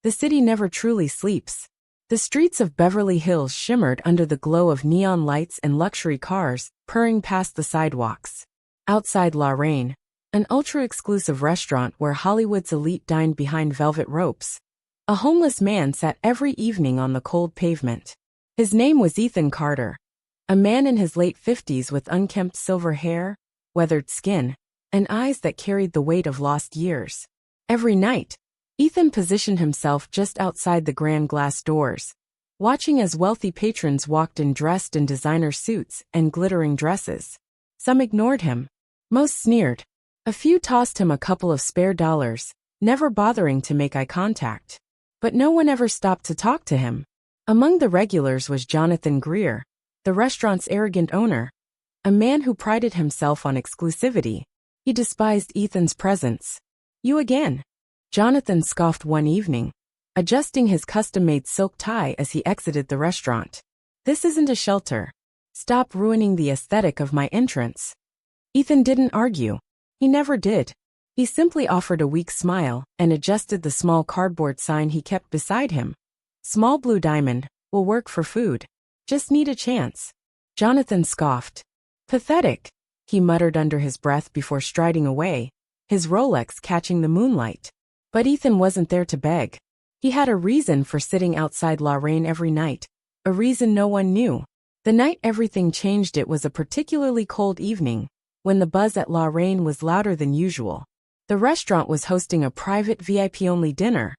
The city never truly sleeps. The streets of Beverly Hills shimmered under the glow of neon lights and luxury cars, purring past the sidewalks. Outside La Reine, an ultra-exclusive restaurant where Hollywood's elite dined behind velvet ropes, a homeless man sat every evening on the cold pavement. His name was Ethan Carter, a man in his late 50s with unkempt silver hair, weathered skin, and eyes that carried the weight of lost years. Every night, Ethan positioned himself just outside the grand glass doors, watching as wealthy patrons walked in dressed in designer suits and glittering dresses. Some ignored him. Most sneered. A few tossed him a couple of spare dollars, never bothering to make eye contact. But no one ever stopped to talk to him. Among the regulars was Jonathan Greer, the restaurant's arrogant owner, a man who prided himself on exclusivity. He despised Ethan's presence. "You again?" Jonathan scoffed one evening, adjusting his custom-made silk tie as he exited the restaurant. "This isn't a shelter. Stop ruining the aesthetic of my entrance." Ethan didn't argue. He never did. He simply offered a weak smile and adjusted the small cardboard sign he kept beside him. "Small blue diamond, will work for food. Just need a chance." Jonathan scoffed. "Pathetic," he muttered under his breath before striding away, his Rolex catching the moonlight. But Ethan wasn't there to beg. He had a reason for sitting outside La Reine every night, a reason no one knew. The night everything changed, it was a particularly cold evening, when the buzz at La Reine was louder than usual. The restaurant was hosting a private VIP-only dinner,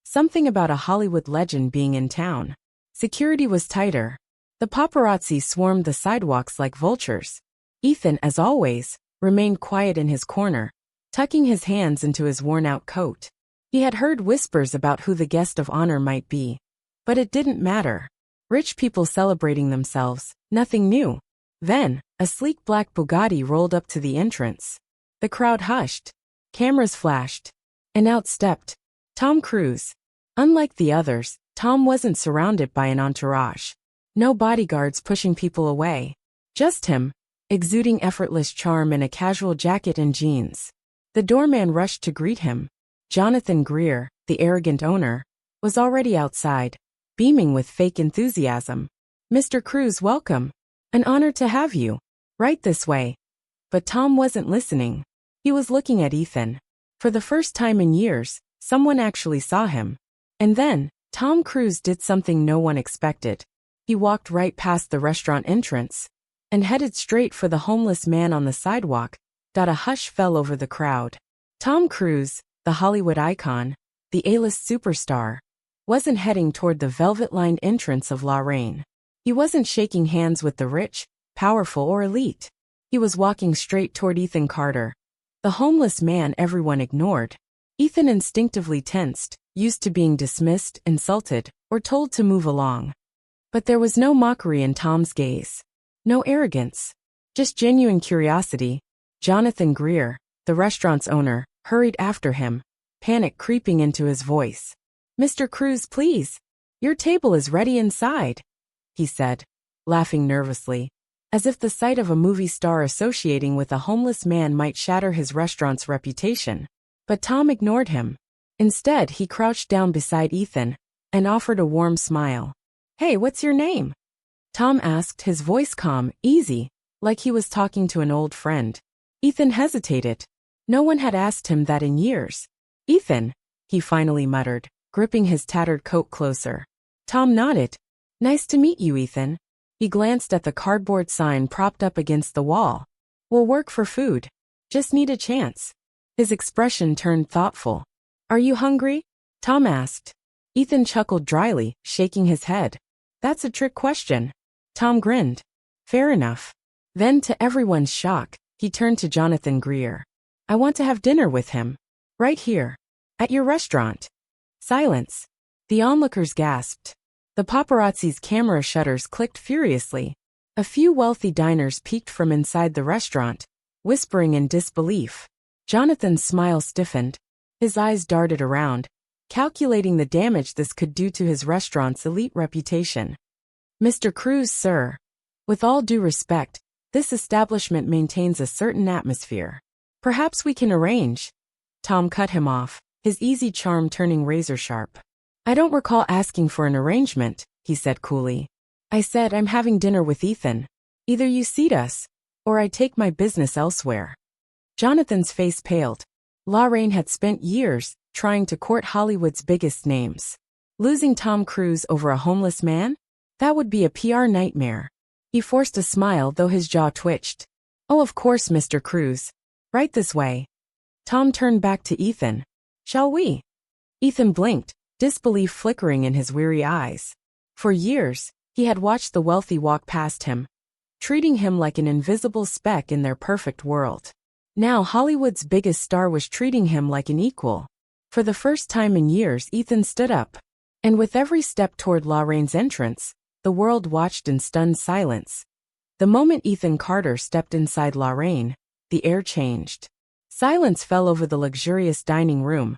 something about a Hollywood legend being in town. Security was tighter. The paparazzi swarmed the sidewalks like vultures. Ethan, as always, remained quiet in his corner, tucking his hands into his worn-out coat. He had heard whispers about who the guest of honor might be, but it didn't matter. Rich people celebrating themselves, nothing new. Then, a sleek black Bugatti rolled up to the entrance. The crowd hushed. Cameras flashed. And out stepped Tom Cruise. Unlike the others, Tom wasn't surrounded by an entourage. No bodyguards pushing people away. Just him, exuding effortless charm in a casual jacket and jeans. The doorman rushed to greet him. Jonathan Greer, the arrogant owner, was already outside, beaming with fake enthusiasm. "Mr. Cruise, welcome. An honor to have you. Right this way." But Tom wasn't listening. He was looking at Ethan. For the first time in years, someone actually saw him. And then, Tom Cruise did something no one expected. He walked right past the restaurant entrance and headed straight for the homeless man on the sidewalk. A hush fell over the crowd. Tom Cruise, the Hollywood icon, the A-list superstar, wasn't heading toward the velvet-lined entrance of La Reine. He wasn't shaking hands with the rich, powerful, or elite. He was walking straight toward Ethan Carter, the homeless man everyone ignored. Ethan instinctively tensed, used to being dismissed, insulted, or told to move along. But there was no mockery in Tom's gaze. No arrogance. Just genuine curiosity. Jonathan Greer, the restaurant's owner, hurried after him, panic creeping into his voice. "Mr. Cruise, please. Your table is ready inside," he said, laughing nervously, as if the sight of a movie star associating with a homeless man might shatter his restaurant's reputation. But Tom ignored him. Instead, he crouched down beside Ethan and offered a warm smile. "Hey, what's your name?" Tom asked, his voice calm, easy, like he was talking to an old friend. Ethan hesitated. No one had asked him that in years. "Ethan," he finally muttered, gripping his tattered coat closer. Tom nodded. "Nice to meet you, Ethan." He glanced at the cardboard sign propped up against the wall. "We'll work for food. Just need a chance." His expression turned thoughtful. "Are you hungry?" Tom asked. Ethan chuckled dryly, shaking his head. "That's a trick question." Tom grinned. "Fair enough." Then, to everyone's shock, he turned to Jonathan Greer. "I want to have dinner with him. Right here. At your restaurant." Silence. The onlookers gasped. The paparazzi's camera shutters clicked furiously. A few wealthy diners peeked from inside the restaurant, whispering in disbelief. Jonathan's smile stiffened. His eyes darted around, calculating the damage this could do to his restaurant's elite reputation. "Mr. Cruise, sir. With all due respect, this establishment maintains a certain atmosphere. Perhaps we can arrange." Tom cut him off, his easy charm turning razor-sharp. I don't recall asking for an arrangement, he said coolly. I said I'm having dinner with Ethan. Either you seat us, or I take my business elsewhere. Jonathan's face paled. Lorraine had spent years trying to court Hollywood's biggest names. Losing Tom Cruise over a homeless man? That would be a PR nightmare. He forced a smile though his jaw twitched. Oh, of course, Mr. Cruise. Right this way. Tom turned back to Ethan. Shall we? Ethan blinked, disbelief flickering in his weary eyes. For years, he had watched the wealthy walk past him, treating him like an invisible speck in their perfect world. Now Hollywood's biggest star was treating him like an equal. For the first time in years, Ethan stood up. And with every step toward Lorraine's entrance, the world watched in stunned silence. The moment Ethan Carter stepped inside Lorraine, the air changed. Silence fell over the luxurious dining room,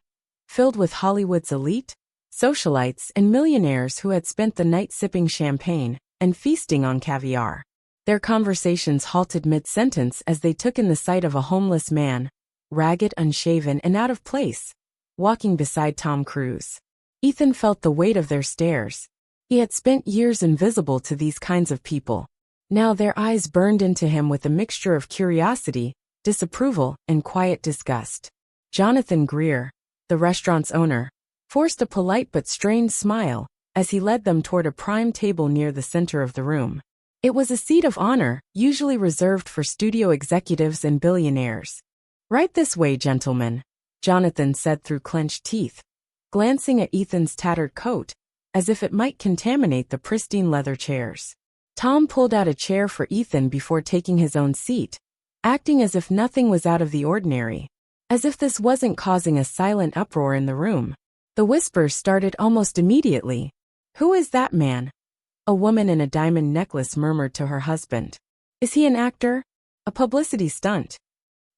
filled with Hollywood's elite, socialites and millionaires who had spent the night sipping champagne and feasting on caviar. Their conversations halted mid-sentence as they took in the sight of a homeless man, ragged, unshaven, and out of place, walking beside Tom Cruise. Ethan felt the weight of their stares. He had spent years invisible to these kinds of people. Now their eyes burned into him with a mixture of curiosity, disapproval, and quiet disgust. Jonathan Greer, the restaurant's owner, forced a polite but strained smile as he led them toward a prime table near the center of the room. It was a seat of honor, usually reserved for studio executives and billionaires. Right this way, gentlemen, Jonathan said through clenched teeth, glancing at Ethan's tattered coat, as if it might contaminate the pristine leather chairs. Tom pulled out a chair for Ethan before taking his own seat, acting as if nothing was out of the ordinary, as if this wasn't causing a silent uproar in the room. The whispers started almost immediately. Who is that man? A woman in a diamond necklace murmured to her husband. Is he an actor? A publicity stunt?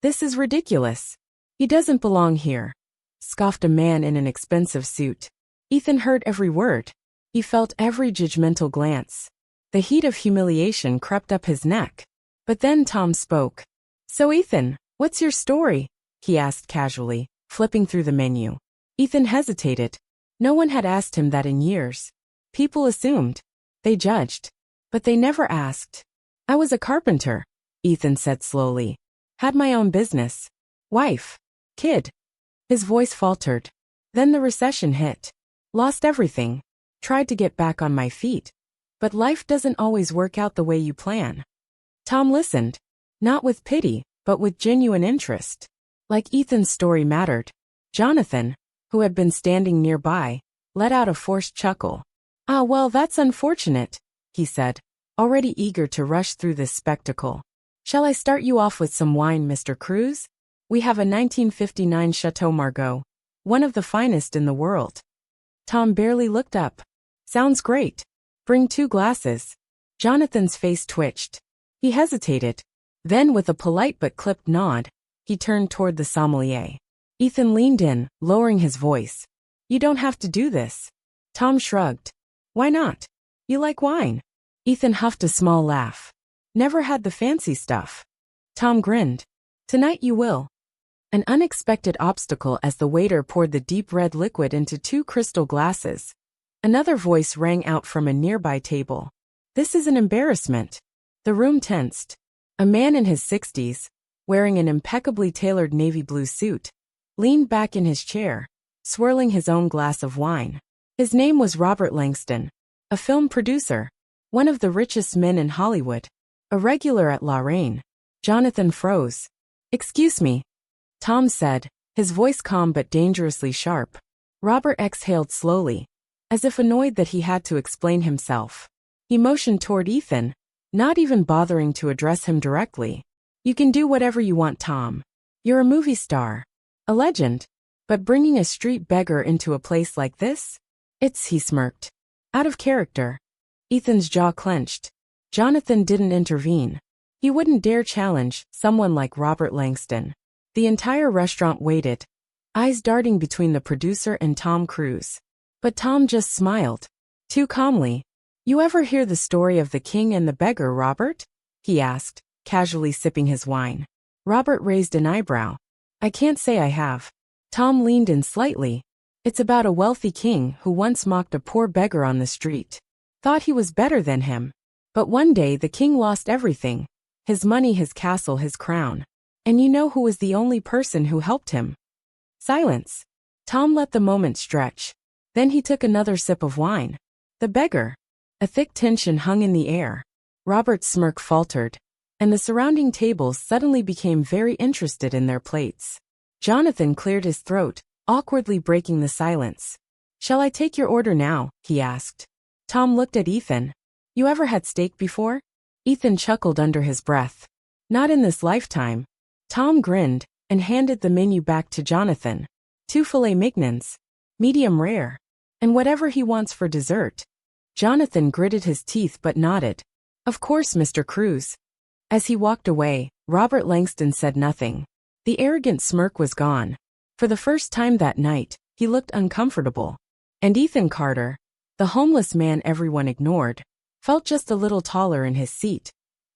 This is ridiculous. He doesn't belong here, scoffed a man in an expensive suit. Ethan heard every word. He felt every judgmental glance. The heat of humiliation crept up his neck. But then Tom spoke. So Ethan, what's your story? He asked casually, flipping through the menu. Ethan hesitated. No one had asked him that in years. People assumed. They judged. But they never asked. I was a carpenter, Ethan said slowly. Had my own business. Wife. Kid. His voice faltered. Then the recession hit. Lost everything. Tried to get back on my feet. But life doesn't always work out the way you plan. Tom listened. Not with pity, but with genuine interest. Like Ethan's story mattered. Jonathan, who had been standing nearby, let out a forced chuckle. Ah, well, that's unfortunate, he said, already eager to rush through this spectacle. Shall I start you off with some wine, Mr. Cruise? We have a 1959 Chateau Margaux, one of the finest in the world. Tom barely looked up. Sounds great. Bring 2 glasses. Jonathan's face twitched. He hesitated. Then with a polite but clipped nod, he turned toward the sommelier. Ethan leaned in, lowering his voice. You don't have to do this. Tom shrugged. Why not? You like wine? Ethan huffed a small laugh. Never had the fancy stuff. Tom grinned. Tonight you will. An unexpected obstacle as the waiter poured the deep red liquid into 2 crystal glasses. Another voice rang out from a nearby table. This is an embarrassment. The room tensed. A man in his 60s, wearing an impeccably tailored navy blue suit, leaned back in his chair, swirling his own glass of wine. His name was Robert Langston, a film producer, one of the richest men in Hollywood, a regular at Lorraine. Jonathan froze. Excuse me, Tom said, his voice calm but dangerously sharp. Robert exhaled slowly, as if annoyed that he had to explain himself. He motioned toward Ethan, not even bothering to address him directly. You can do whatever you want, Tom. You're a movie star. A legend. But bringing a street beggar into a place like this? He smirked. Out of character. Ethan's jaw clenched. Jonathan didn't intervene. He wouldn't dare challenge someone like Robert Langston. The entire restaurant waited, eyes darting between the producer and Tom Cruise. But Tom just smiled. Too calmly. You ever hear the story of the king and the beggar, Robert? He asked, casually sipping his wine. Robert raised an eyebrow. I can't say I have. Tom leaned in slightly. It's about a wealthy king who once mocked a poor beggar on the street. Thought he was better than him. But one day the king lost everything. His money, his castle, his crown. And you know who was the only person who helped him? Silence. Tom let the moment stretch. Then he took another sip of wine. The beggar. A thick tension hung in the air. Robert's smirk faltered, and the surrounding tables suddenly became very interested in their plates. Jonathan cleared his throat, awkwardly breaking the silence. "Shall I take your order now?" he asked. Tom looked at Ethan. "You ever had steak before?" Ethan chuckled under his breath. "Not in this lifetime." Tom grinned and handed the menu back to Jonathan. 2 filet mignons, medium rare, and whatever he wants for dessert. Jonathan gritted his teeth but nodded. "Of course, Mr. Cruz." As he walked away, Robert Langston said nothing. The arrogant smirk was gone. For the first time that night, he looked uncomfortable. And Ethan Carter, the homeless man everyone ignored, felt just a little taller in his seat.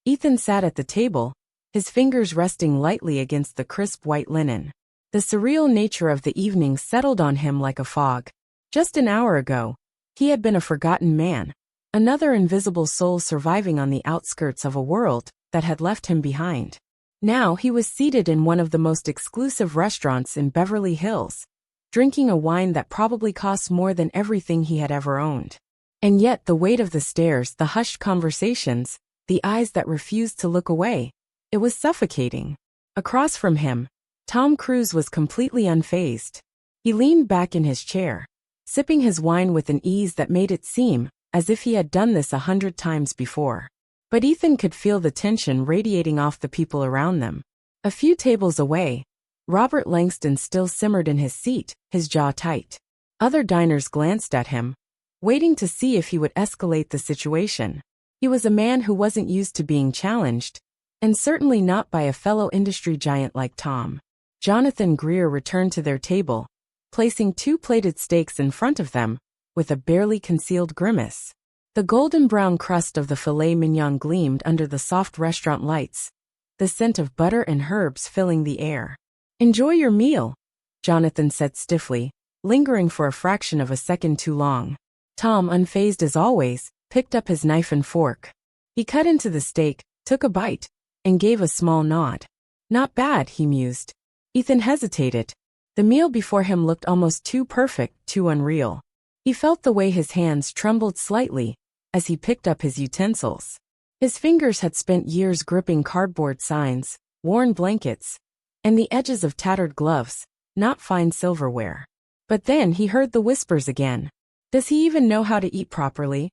Ethan sat at the table, his fingers resting lightly against the crisp white linen. The surreal nature of the evening settled on him like a fog. Just an hour ago, he had been a forgotten man, another invisible soul surviving on the outskirts of a world that had left him behind. Now he was seated in one of the most exclusive restaurants in Beverly Hills, drinking a wine that probably cost more than everything he had ever owned. And yet the weight of the stares, the hushed conversations, the eyes that refused to look away, it was suffocating. Across from him, Tom Cruise was completely unfazed. He leaned back in his chair, sipping his wine with an ease that made it seem as if he had done this 100 times before. But Ethan could feel the tension radiating off the people around them. A few tables away, Robert Langston still simmered in his seat, his jaw tight. Other diners glanced at him, waiting to see if he would escalate the situation. He was a man who wasn't used to being challenged, and certainly not by a fellow industry giant like Tom. Jonathan Greer returned to their table, placing 2 plated steaks in front of them, with a barely concealed grimace. The golden brown crust of the filet mignon gleamed under the soft restaurant lights, the scent of butter and herbs filling the air. "Enjoy your meal," Jonathan said stiffly, lingering for a fraction of a second too long. Tom, unfazed as always, picked up his knife and fork. He cut into the steak, took a bite, and gave a small nod. "Not bad," he mused. Ethan hesitated. The meal before him looked almost too perfect, too unreal. He felt the way his hands trembled slightly as he picked up his utensils. His fingers had spent years gripping cardboard signs, worn blankets, and the edges of tattered gloves, not fine silverware. But then he heard the whispers again. Does he even know how to eat properly?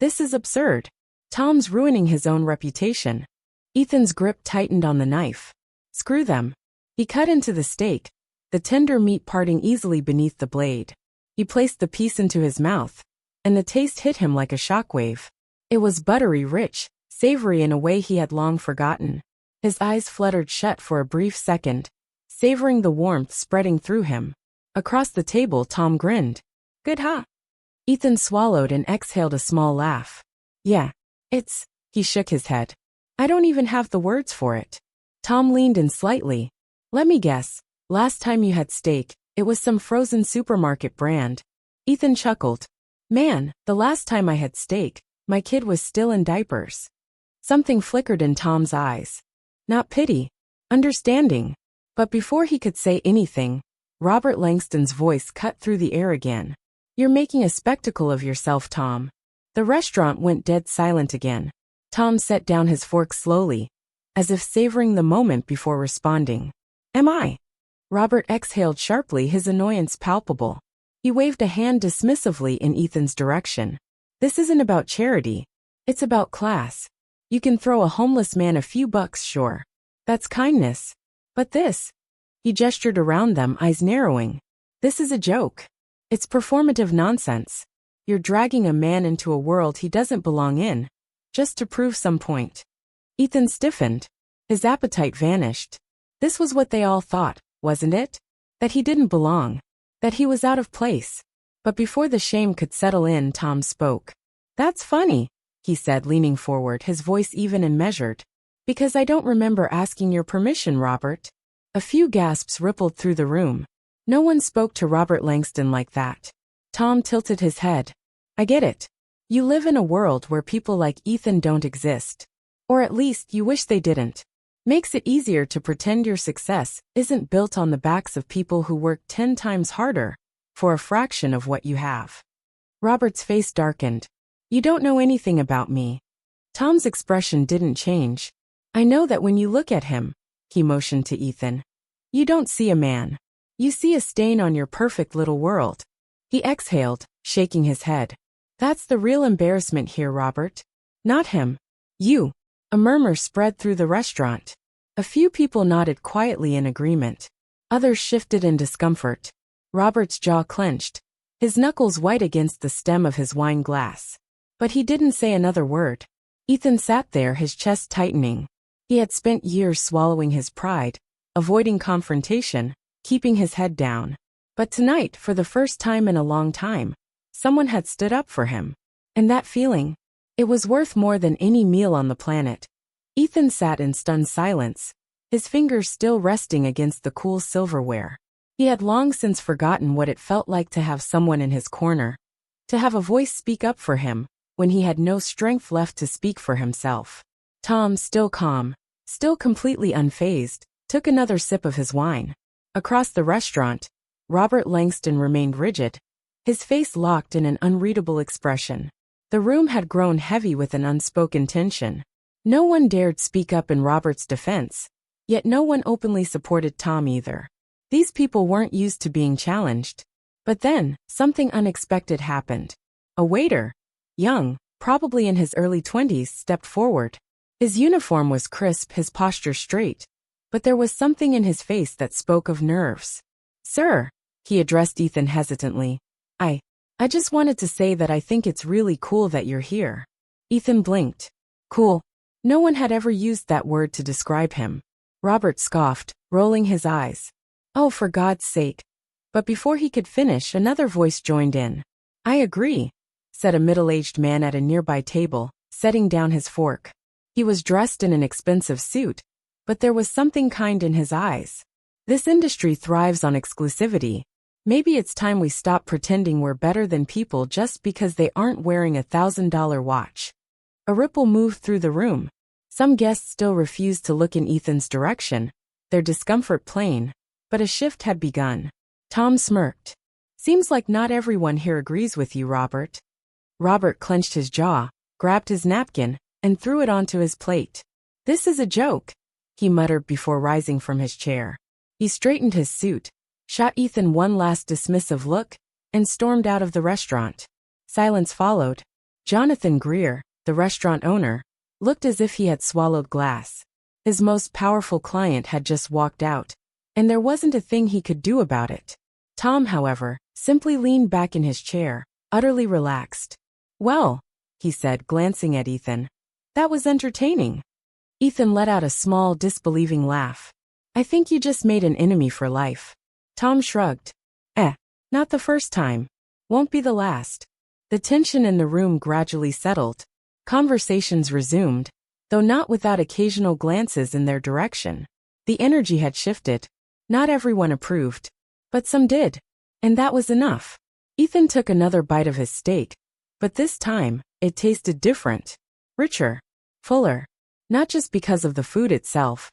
This is absurd. Tom's ruining his own reputation. Ethan's grip tightened on the knife. Screw them. He cut into the steak, the tender meat parting easily beneath the blade. He placed the piece into his mouth, and the taste hit him like a shockwave. It was buttery, rich, savory in a way he had long forgotten. His eyes fluttered shut for a brief second, savoring the warmth spreading through him. Across the table, Tom grinned. "Good, huh?" Ethan swallowed and exhaled a small laugh. "Yeah, he shook his head. "I don't even have the words for it." Tom leaned in slightly. "Let me guess, last time you had steak, it was some frozen supermarket brand." Ethan chuckled. "Man, the last time I had steak, my kid was still in diapers." Something flickered in Tom's eyes. Not pity, understanding. But before he could say anything, Robert Langston's voice cut through the air again. "You're making a spectacle of yourself, Tom." The restaurant went dead silent again. Tom set down his fork slowly, as if savoring the moment before responding. "Am I?" Robert exhaled sharply, his annoyance palpable. He waved a hand dismissively in Ethan's direction. "This isn't about charity. It's about class. You can throw a homeless man a few bucks, sure. That's kindness. But this," he gestured around them, eyes narrowing. "This is a joke. It's performative nonsense. You're dragging a man into a world he doesn't belong in, just to prove some point." Ethan stiffened. His appetite vanished. This was what they all thought, wasn't it? That he didn't belong. That he was out of place. But before the shame could settle in, Tom spoke. "That's funny," he said, leaning forward, his voice even and measured. "Because I don't remember asking your permission, Robert." A few gasps rippled through the room. No one spoke to Robert Langston like that. Tom tilted his head. I get it. You live in a world where people like Ethan don't exist. Or at least you wish they didn't. Makes it easier to pretend your success isn't built on the backs of people who work 10 times harder for a fraction of what you have. Robert's face darkened. You don't know anything about me. Tom's expression didn't change. I know that when you look at him, he motioned to Ethan. You don't see a man. You see a stain on your perfect little world. He exhaled, shaking his head. That's the real embarrassment here, Robert. Not him. You. A murmur spread through the restaurant. A few people nodded quietly in agreement. Others shifted in discomfort. Robert's jaw clenched, his knuckles white against the stem of his wine glass. But he didn't say another word. Ethan sat there, his chest tightening. He had spent years swallowing his pride, avoiding confrontation, keeping his head down. But tonight, for the first time in a long time, someone had stood up for him. And that feeling, it was worth more than any meal on the planet. Ethan sat in stunned silence, his fingers still resting against the cool silverware. He had long since forgotten what it felt like to have someone in his corner, to have a voice speak up for him when he had no strength left to speak for himself. Tom, still calm, still completely unfazed, took another sip of his wine. Across the restaurant, Robert Langston remained rigid, his face locked in an unreadable expression. The room had grown heavy with an unspoken tension. No one dared speak up in Robert's defense, yet no one openly supported Tom either. These people weren't used to being challenged. But then, something unexpected happened. A waiter, young, probably in his early 20s, stepped forward. His uniform was crisp, his posture straight, but there was something in his face that spoke of nerves. Sir, he addressed Ethan hesitantly. I just wanted to say that I think it's really cool that you're here. Ethan blinked. Cool. No one had ever used that word to describe him. Robert scoffed, rolling his eyes. Oh, for God's sake. But before he could finish, another voice joined in. I agree, said a middle-aged man at a nearby table, setting down his fork. He was dressed in an expensive suit, but there was something kind in his eyes. This industry thrives on exclusivity. Maybe it's time we stop pretending we're better than people just because they aren't wearing a $1,000 watch. A ripple moved through the room. Some guests still refused to look in Ethan's direction, their discomfort plain, but a shift had begun. Tom smirked. Seems like not everyone here agrees with you, Robert. Robert clenched his jaw, grabbed his napkin, and threw it onto his plate. This is a joke, he muttered before rising from his chair. He straightened his suit, shot Ethan one last dismissive look, and stormed out of the restaurant. Silence followed. Jonathan Greer, the restaurant owner, looked as if he had swallowed glass. His most powerful client had just walked out, and there wasn't a thing he could do about it. Tom, however, simply leaned back in his chair, utterly relaxed. Well, he said, glancing at Ethan. That was entertaining. Ethan let out a small, disbelieving laugh. I think you just made an enemy for life. Tom shrugged. Not the first time. Won't be the last. The tension in the room gradually settled. Conversations resumed, though not without occasional glances in their direction. The energy had shifted. Not everyone approved, but some did. And that was enough. Ethan took another bite of his steak, but this time, it tasted different. Richer. Fuller. Not just because of the food itself,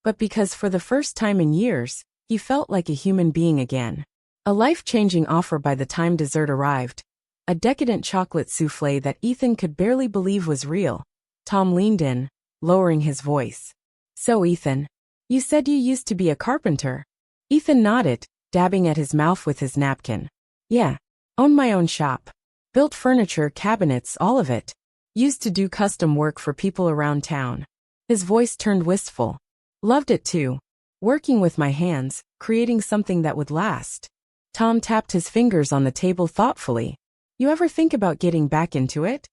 but because for the first time in years, he felt like a human being again. A life-changing offer by the time dessert arrived. A decadent chocolate soufflé that Ethan could barely believe was real. Tom leaned in, lowering his voice. So Ethan, you said you used to be a carpenter. Ethan nodded, dabbing at his mouth with his napkin. Yeah. Owned my own shop. Built furniture, cabinets, all of it. Used to do custom work for people around town. His voice turned wistful. Loved it too. Working with my hands, creating something that would last. Tom tapped his fingers on the table thoughtfully. You ever think about getting back into it?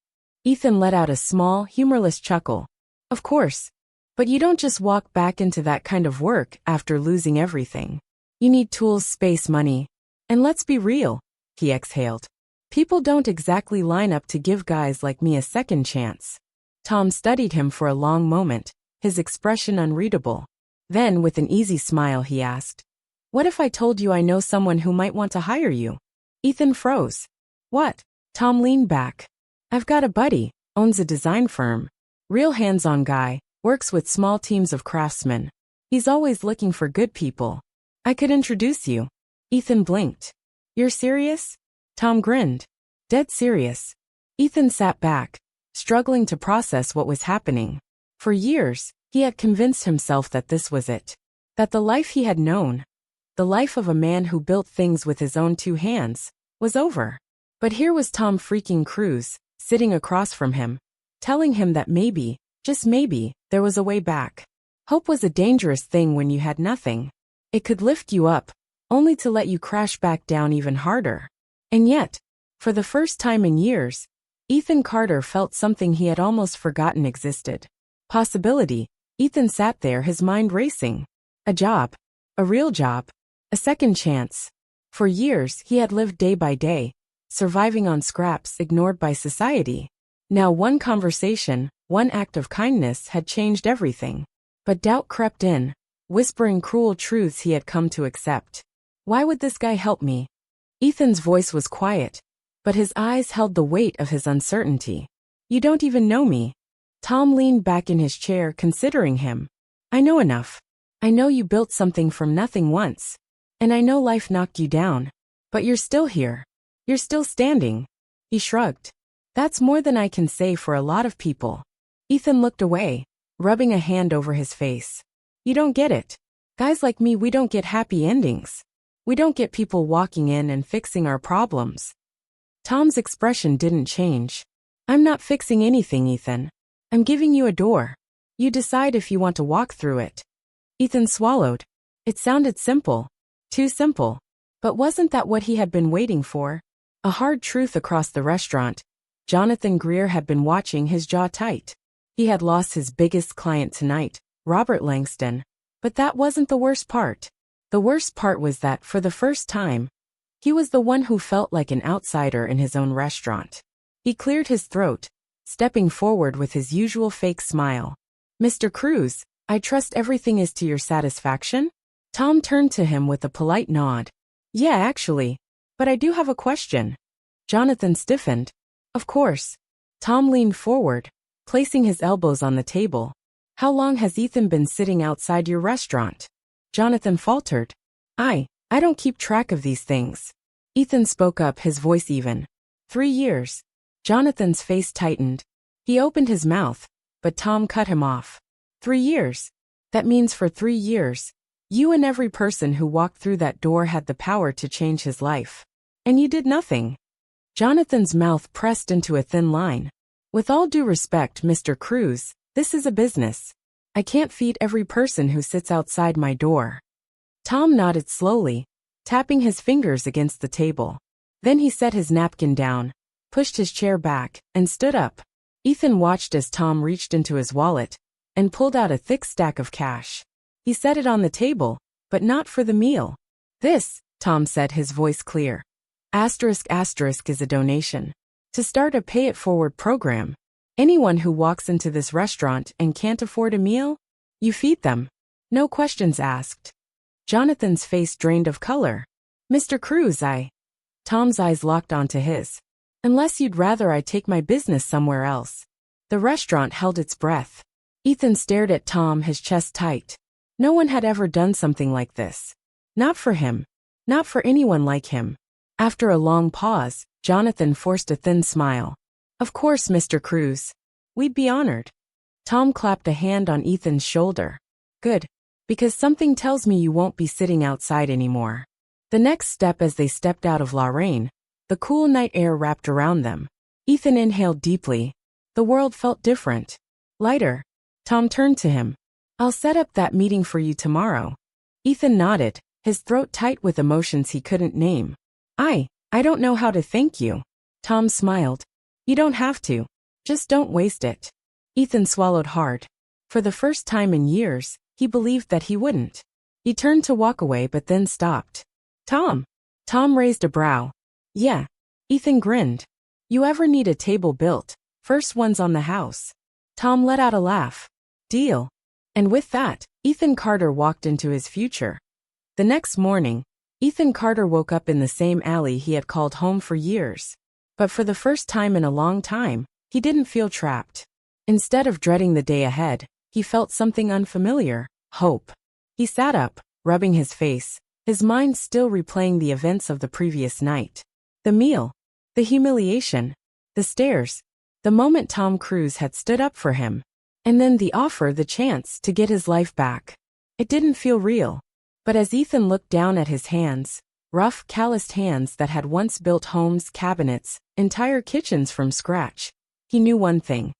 Ethan let out a small, humorless chuckle. Of course. But you don't just walk back into that kind of work after losing everything. You need tools, space, money. And let's be real, he exhaled. People don't exactly line up to give guys like me a second chance. Tom studied him for a long moment, his expression unreadable. Then, with an easy smile, he asked, What if I told you I know someone who might want to hire you? Ethan froze. What? Tom leaned back. I've got a buddy, owns a design firm. Real hands-on guy, works with small teams of craftsmen. He's always looking for good people. I could introduce you. Ethan blinked. You're serious? Tom grinned. Dead serious. Ethan sat back, struggling to process what was happening. For years, he had convinced himself that this was it. That the life he had known, the life of a man who built things with his own two hands, was over. But here was Tom freaking Cruise, sitting across from him, telling him that maybe, just maybe, there was a way back. Hope was a dangerous thing when you had nothing. It could lift you up, only to let you crash back down even harder. And yet, for the first time in years, Ethan Carter felt something he had almost forgotten existed. Possibility. Ethan sat there, his mind racing. A job. A real job. A second chance. For years, he had lived day by day, surviving on scraps ignored by society. Now one conversation, one act of kindness had changed everything. But doubt crept in, whispering cruel truths he had come to accept. Why would this guy help me? Ethan's voice was quiet, but his eyes held the weight of his uncertainty. You don't even know me. Tom leaned back in his chair, considering him. I know enough. I know you built something from nothing once. And I know life knocked you down. But you're still here. You're still standing. He shrugged. That's more than I can say for a lot of people. Ethan looked away, rubbing a hand over his face. You don't get it. Guys like me, we don't get happy endings. We don't get people walking in and fixing our problems. Tom's expression didn't change. I'm not fixing anything, Ethan. I'm giving you a door. You decide if you want to walk through it. Ethan swallowed. It sounded simple. Too simple. But wasn't that what he had been waiting for? A hard truth across the restaurant. Jonathan Greer had been watching, his jaw tight. He had lost his biggest client tonight, Robert Langston. But that wasn't the worst part. The worst part was that, for the first time, he was the one who felt like an outsider in his own restaurant. He cleared his throat, stepping forward with his usual fake smile. Mr. Cruz, I trust everything is to your satisfaction? Tom turned to him with a polite nod. Yeah, actually. But I do have a question. Jonathan stiffened. Of course. Tom leaned forward, placing his elbows on the table. How long has Ethan been sitting outside your restaurant? Jonathan faltered. I don't keep track of these things. Ethan spoke up, his voice even. 3 years. Jonathan's face tightened. He opened his mouth, but Tom cut him off. 3 years. That means for 3 years, you and every person who walked through that door had the power to change his life. And you did nothing. Jonathan's mouth pressed into a thin line. With all due respect, Mr. Cruz, this is a business. I can't feed every person who sits outside my door. Tom nodded slowly, tapping his fingers against the table. Then he set his napkin down, pushed his chair back, and stood up. Ethan watched as Tom reached into his wallet and pulled out a thick stack of cash. He set it on the table, but not for the meal. This, Tom said, his voice clear. Asterisk is a donation. To start a pay-it-forward program. Anyone who walks into this restaurant and can't afford a meal, you feed them. No questions asked. Jonathan's face drained of color. Mr. Cruz, Tom's eyes locked onto his. Unless you'd rather I take my business somewhere else. The restaurant held its breath. Ethan stared at Tom, his chest tight. No one had ever done something like this. Not for him. Not for anyone like him. After a long pause, Jonathan forced a thin smile. Of course, Mr. Cruz. We'd be honored. Tom clapped a hand on Ethan's shoulder. Good. Because something tells me you won't be sitting outside anymore. The next step, as they stepped out of Lorraine, the cool night air wrapped around them. Ethan inhaled deeply. The world felt different. Lighter. Tom turned to him. I'll set up that meeting for you tomorrow. Ethan nodded, his throat tight with emotions he couldn't name. I don't know how to thank you. Tom smiled. You don't have to. Just don't waste it. Ethan swallowed hard. For the first time in years, he believed that he wouldn't. He turned to walk away but then stopped. Tom. Tom raised a brow. Yeah. Ethan grinned. You ever need a table built? First one's on the house. Tom let out a laugh. Deal. And with that, Ethan Carter walked into his future. The next morning, Ethan Carter woke up in the same alley he had called home for years. But for the first time in a long time, he didn't feel trapped. Instead of dreading the day ahead, he felt something unfamiliar: hope. He sat up, rubbing his face, his mind still replaying the events of the previous night. The meal, the humiliation, the stares, the moment Tom Cruise had stood up for him, and then the offer, the chance to get his life back. It didn't feel real. But as Ethan looked down at his hands, rough, calloused hands that had once built homes, cabinets, entire kitchens from scratch, he knew one thing.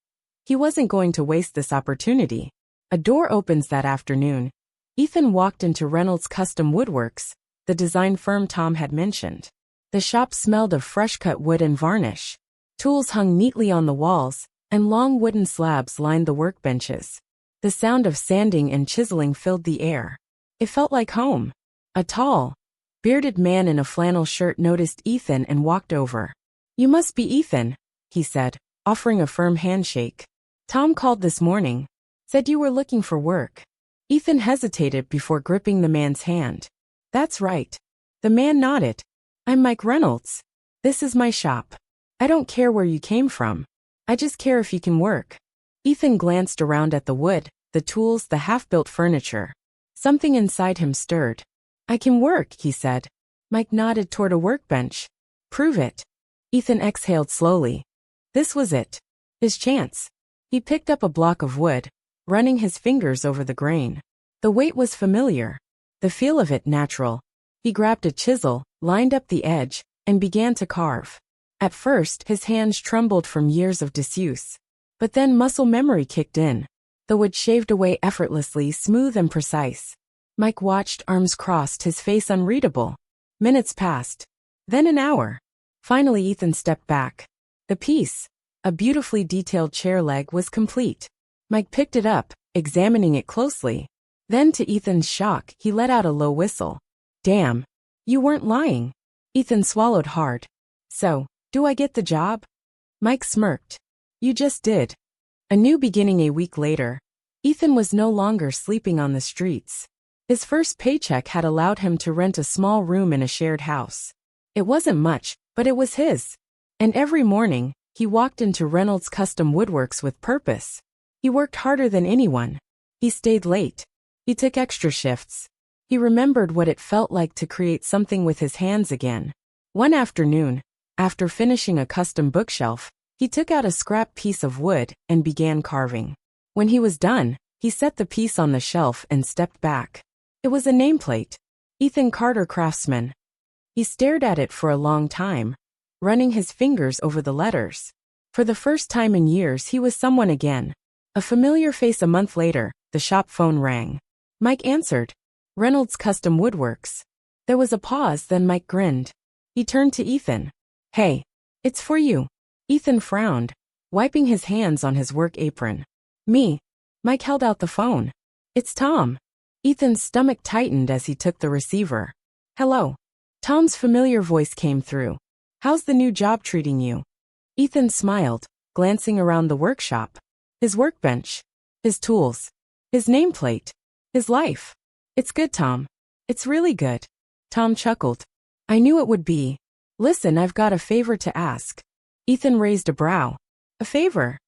He wasn't going to waste this opportunity. A door opens that afternoon. Ethan walked into Reynolds Custom Woodworks, the design firm Tom had mentioned. The shop smelled of fresh-cut wood and varnish. Tools hung neatly on the walls, and long wooden slabs lined the workbenches. The sound of sanding and chiseling filled the air. It felt like home. A tall, bearded man in a flannel shirt noticed Ethan and walked over. "You must be Ethan," he said, offering a firm handshake. "Tom called this morning. Said you were looking for work." Ethan hesitated before gripping the man's hand. "That's right." The man nodded. "I'm Mike Reynolds. This is my shop. I don't care where you came from. I just care if you can work." Ethan glanced around at the wood, the tools, the half-built furniture. Something inside him stirred. "I can work," he said. Mike nodded toward a workbench. "Prove it." Ethan exhaled slowly. This was it. His chance. He picked up a block of wood, running his fingers over the grain. The weight was familiar. The feel of it natural. He grabbed a chisel, lined up the edge, and began to carve. At first, his hands trembled from years of disuse. But then muscle memory kicked in. The wood shaved away effortlessly, smooth and precise. Mike watched, arms crossed, his face unreadable. Minutes passed. Then an hour. Finally Ethan stepped back. The piece, a beautifully detailed chair leg, was complete. Mike picked it up, examining it closely. Then to Ethan's shock, he let out a low whistle. "Damn. You weren't lying." Ethan swallowed hard. "So, do I get the job?" Mike smirked. "You just did." A new beginning. A week later, Ethan was no longer sleeping on the streets. His first paycheck had allowed him to rent a small room in a shared house. It wasn't much, but it was his. And every morning, he walked into Reynolds Custom Woodworks with purpose. He worked harder than anyone. He stayed late. He took extra shifts. He remembered what it felt like to create something with his hands again. One afternoon, after finishing a custom bookshelf, he took out a scrap piece of wood and began carving. When he was done, he set the piece on the shelf and stepped back. It was a nameplate. Ethan Carter, craftsman. He stared at it for a long time, running his fingers over the letters. For the first time in years, he was someone again. A familiar face. A month later, the shop phone rang. Mike answered. Reynolds Custom Woodworks. There was a pause, then Mike grinned. He turned to Ethan. "Hey, it's for you." Ethan frowned, wiping his hands on his work apron. "Me?" Mike held out the phone. "It's Tom." Ethan's stomach tightened as he took the receiver. "Hello." Tom's familiar voice came through. "How's the new job treating you?" Ethan smiled, glancing around the workshop. His workbench. His tools. His nameplate. His life. "It's good, Tom. It's really good." Tom chuckled. "I knew it would be. Listen, I've got a favor to ask." Ethan raised a brow. "A favor?"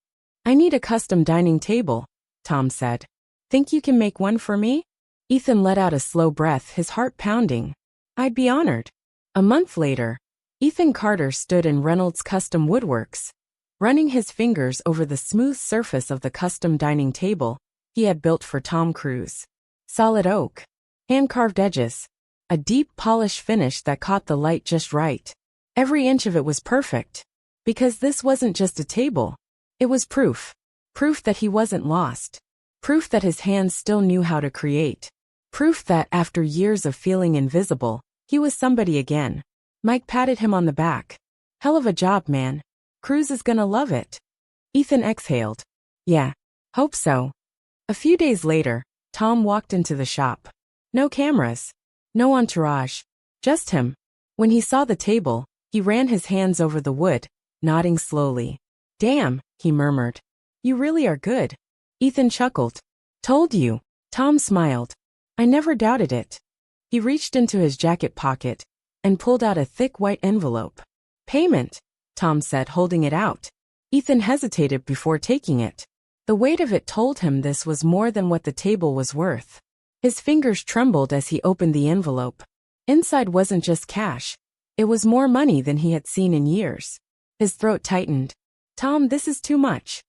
"I need a custom dining table," Tom said. "Think you can make one for me?" Ethan let out a slow breath, his heart pounding. "I'd be honored." A month later, Ethan Carter stood in Reynolds Custom Woodworks, running his fingers over the smooth surface of the custom dining table he had built for Tom Cruise. Solid oak, hand-carved edges, a deep polished finish that caught the light just right. Every inch of it was perfect. Because this wasn't just a table. It was proof. Proof that he wasn't lost. Proof that his hands still knew how to create. Proof that, after years of feeling invisible, he was somebody again. Mike patted him on the back. "Hell of a job, man. Cruise is gonna love it." Ethan exhaled. "Yeah, hope so." A few days later, Tom walked into the shop. No cameras. No entourage. Just him. When he saw the table, he ran his hands over the wood, nodding slowly. "Damn," he murmured. "You really are good." Ethan chuckled. "Told you." Tom smiled. "I never doubted it." He reached into his jacket pocket and pulled out a thick white envelope. Payment, Tom said, holding it out. Ethan hesitated before taking it. The weight of it told him this was more than what the table was worth. His fingers trembled as he opened the envelope. Inside wasn't just cash. It was more money than he had seen in years. His throat tightened. Tom, this is too much.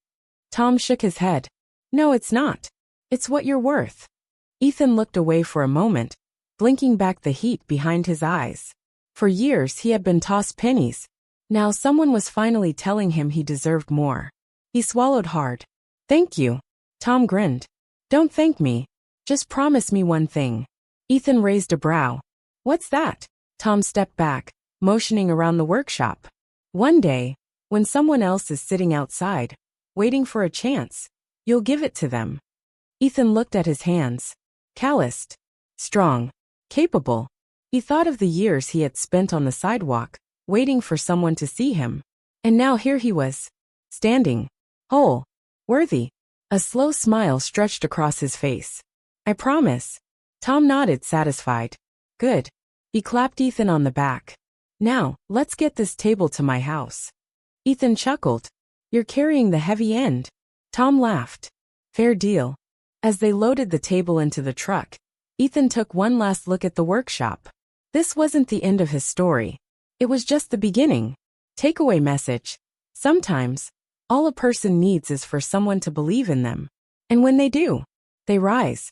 Tom shook his head. No, it's not. It's what you're worth. Ethan looked away for a moment, blinking back the heat behind his eyes. For years he had been tossed pennies. Now someone was finally telling him he deserved more. He swallowed hard. Thank you. Tom grinned. Don't thank me. Just promise me one thing. Ethan raised a brow. What's that? Tom stepped back, motioning around the workshop. One day, when someone else is sitting outside, waiting for a chance, you'll give it to them. Ethan looked at his hands. Calloused. Strong. Capable. He thought of the years he had spent on the sidewalk, waiting for someone to see him. And now here he was. Standing. Whole. Worthy. A slow smile stretched across his face. I promise. Tom nodded, satisfied. Good. He clapped Ethan on the back. Now, let's get this table to my house. Ethan chuckled. You're carrying the heavy end. Tom laughed. Fair deal. As they loaded the table into the truck, Ethan took one last look at the workshop. This wasn't the end of his story. It was just the beginning. Takeaway message. Sometimes, all a person needs is for someone to believe in them. And when they do, they rise.